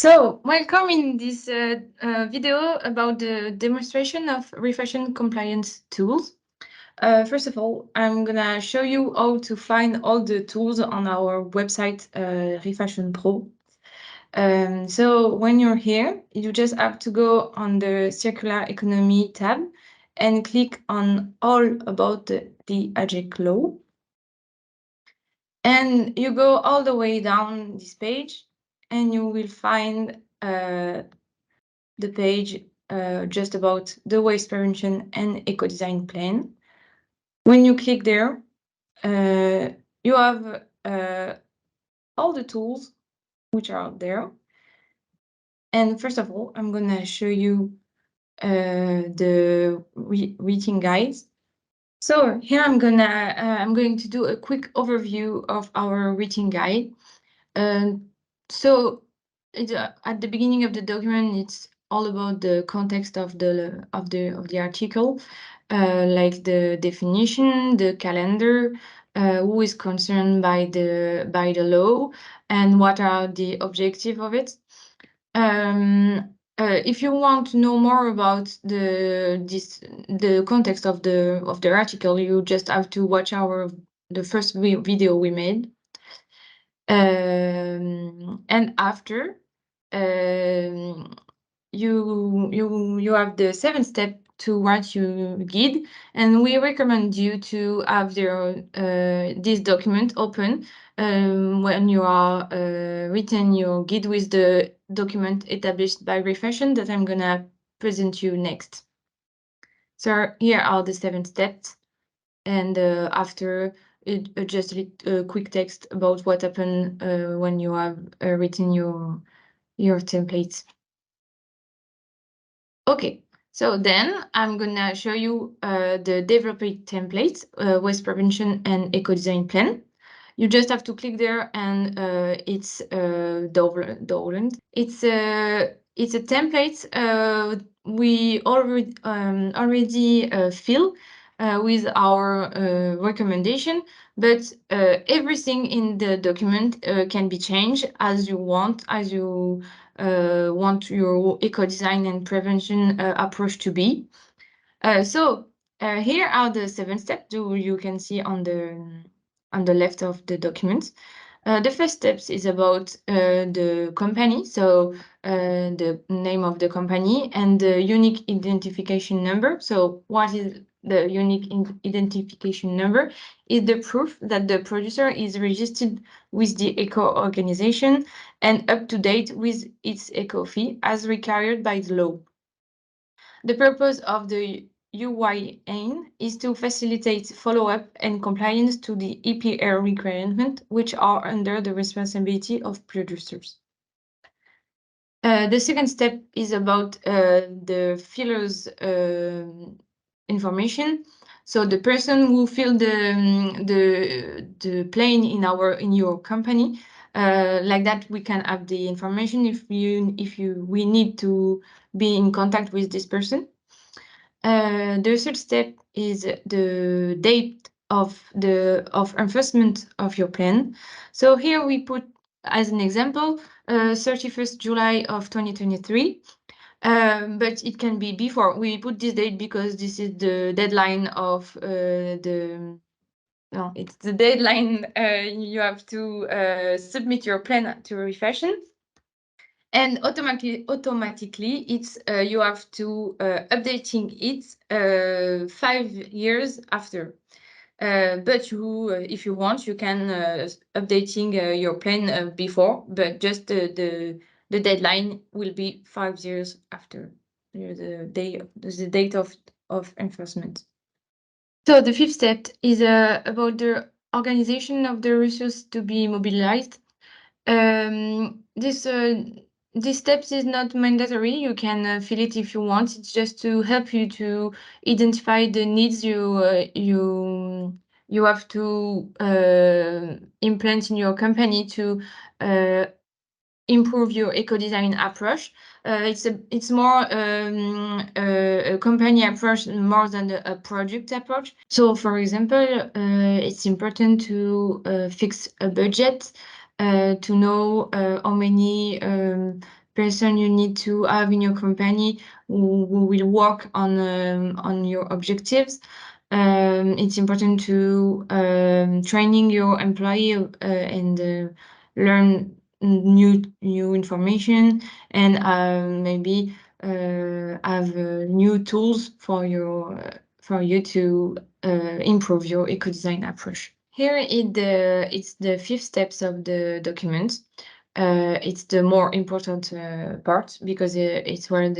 So, welcome in this video about the demonstration of refashion compliance tools. First of all, I'm gonna show you how to find all the tools on our website, Refashion Pro. So when you're here, you just have to go on the Circular Economy tab and click on All About the AGEC Law. And you go all the way down this page and you will find the page just about the waste prevention and eco-design plan. When you click there, you have all the tools which are there. And first of all, I'm going to show you the reading guides. So here I'm going to do a quick overview of our reading guide. So at the beginning of the document, it's all about the context of the article, like the definition, the calendar, who is concerned by the law, and what are the objectives of it. If you want to know more about the context of the article, you just have to watch the first video we made. And after, you have the 7th step to write your guide, and we recommend you to have this document open when you are written your guide with the document established by Refashion that I'm gonna present you next. So here are the 7 steps, and after just a quick text about what happened when you have written your templates. Okay, so then I'm gonna show you the developer template, waste prevention and eco-design plan. You just have to click there, and it's download. It's a template we already fill with our recommendation, but everything in the document can be changed as you want, want your eco-design and prevention approach to be. So here are the 7 steps you can see on the left of the document. The first steps is about the company, so the name of the company and the unique identification number. So what is the unique identification number? Is the proof that the producer is registered with the eco organization and up to date with its eco fee as required by the law. The purpose of the UYN is to facilitate follow-up and compliance to the EPR requirements, which are under the responsibility of producers. The second step is about the filler's information. So the person who filled the plane in your company, like that, we can have the information if we need to be in contact with this person. The third step is the date of enforcement of your plan. So here we put as an example 31st July of 2023. But it can be before. We put this date because this is the deadline of it's the deadline you have to submit your plan to Refashion. And automatically, it's you have to updating it 5 years after. But if you want, you can updating your plan before, but just the deadline will be 5 years after the date of enforcement. So the fifth step is about the organization of the resource to be mobilized. This steps is not mandatory. You can fill it if you want. It's just to help you to identify the needs you have to implement in your company to improve your eco-design approach. It's more a company approach more than a project approach. So, for example, it's important to fix a budget, to know how many person you need to have in your company who will work on your objectives. It's important to training your employee and learn new information, and maybe have new tools for you to improve your eco design approach. Here it's the fifth steps of the document. It's the more important part because it's where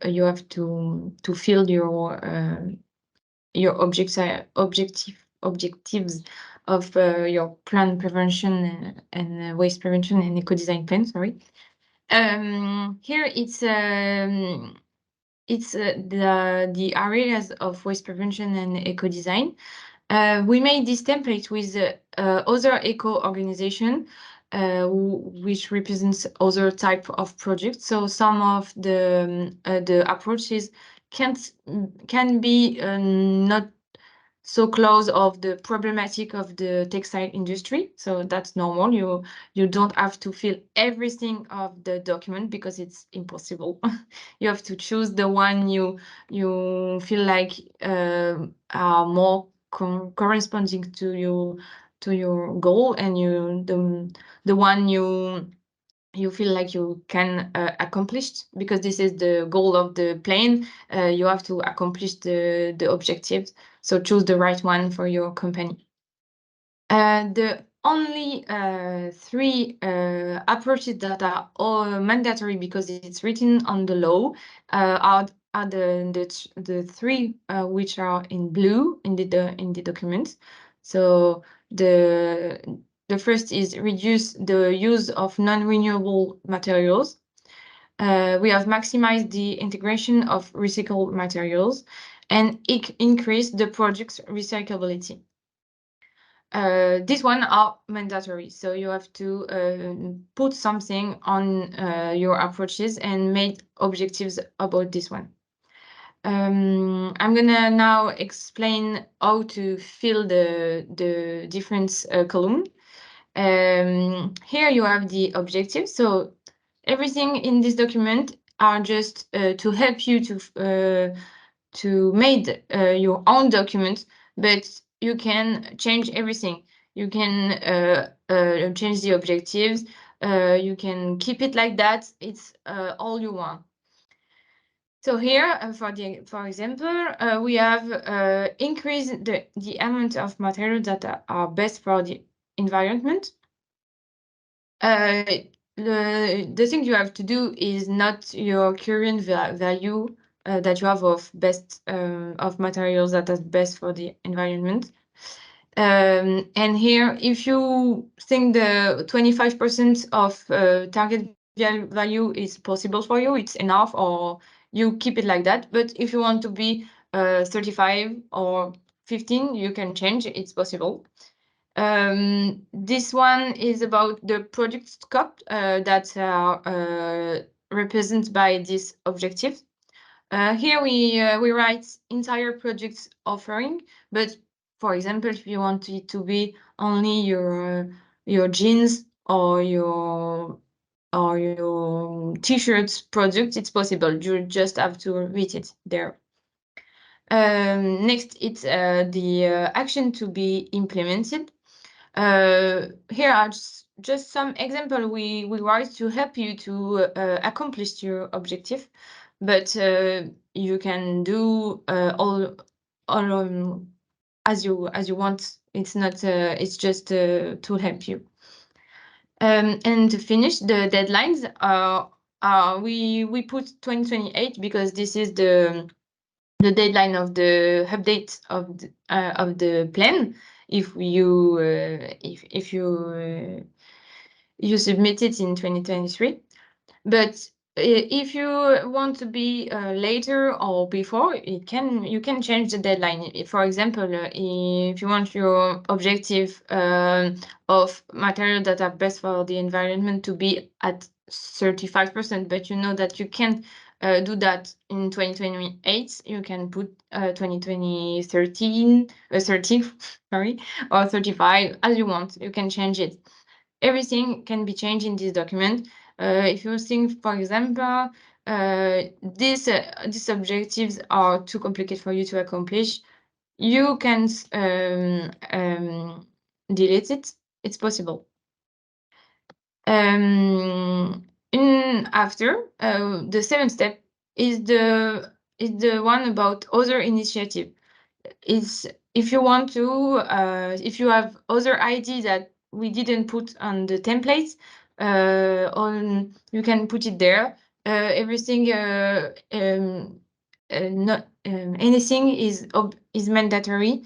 you have to fill your objectives of your plan prevention and waste prevention and eco design plan. Sorry. Here it's the areas of waste prevention and eco design. We made this template with other eco organization, which represents other type of projects. So some of the approaches can be not so close of the problematic of the textile industry. So that's normal. You don't have to fill everything of the document because it's impossible. You have to choose the one you feel like are more corresponding to your goal, and the one you feel like you can accomplish, because this is the goal of the plane. You have to accomplish the objectives, so choose the right one for your company. The only three approaches that are all mandatory because it's written on the law are the three which are in blue in the document. So the first is reduce the use of non-renewable materials. We have maximized the integration of recycled materials and increase the project's recyclability. These one are mandatory, so you have to put something on your approaches and make objectives about this one. I'm gonna now explain how to fill the different column. Here you have the objectives. So everything in this document are just to help you to make your own document, but you can change everything. You can change the objectives. You can keep it like that. It's all you want. So here, for example, we have increased the amount of materials that are best for the environment. The thing you have to do is not your current value that you have of best of materials that are best for the environment. And here, if you think the 25% of target value is possible for you, it's enough, or you keep it like that. But if you want to be 35 or 15, you can change. It's possible. This one is about the project scope that are represented by this objective. Here we write entire project offering, but for example, if you want it to be only your jeans or your t-shirts product, it's possible. You just have to read it there. Next, it's the action to be implemented. Here are just some example we write to help you to accomplish your objective, but you can do all as you want. It's not. It's just to help you. And to finish, the deadlines we put 2028 because this is the deadline of the update of the plan. If you you submit it in 2023, but if you want to be later or before, you can change the deadline. For example, if you want your objective of material that are best for the environment to be at 35%, but you know that you can't do that in 2028, you can put 2013 30 sorry, or 35 as you want. You can change it. Everything can be changed in this document. If you think, for example, these objectives are too complicated for you to accomplish, you can delete it. It's possible. After the seventh step is the one about other initiative. It's if you want to if you have other ideas that we didn't put on the templates, on you can put it there. Everything not anything is mandatory,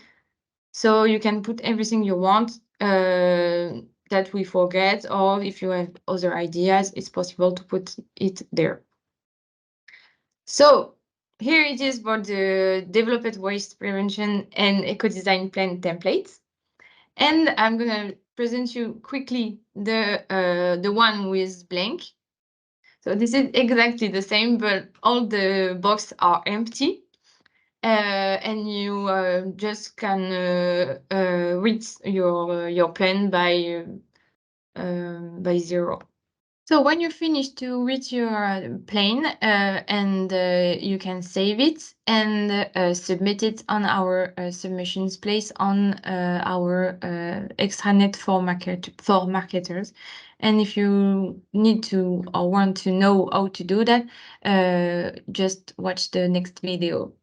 so you can put everything you want that we forget, or if you have other ideas, it's possible to put it there. So here it is for the developed waste prevention and eco-design plan templates. And I'm gonna present you quickly the one with blank. So this is exactly the same, but all the boxes are empty. And you just can read your plan by 0. So when you finish to read your plan, and you can save it and submit it on our submissions place on our extranet for marketers. And if you need to or want to know how to do that, just watch the next video.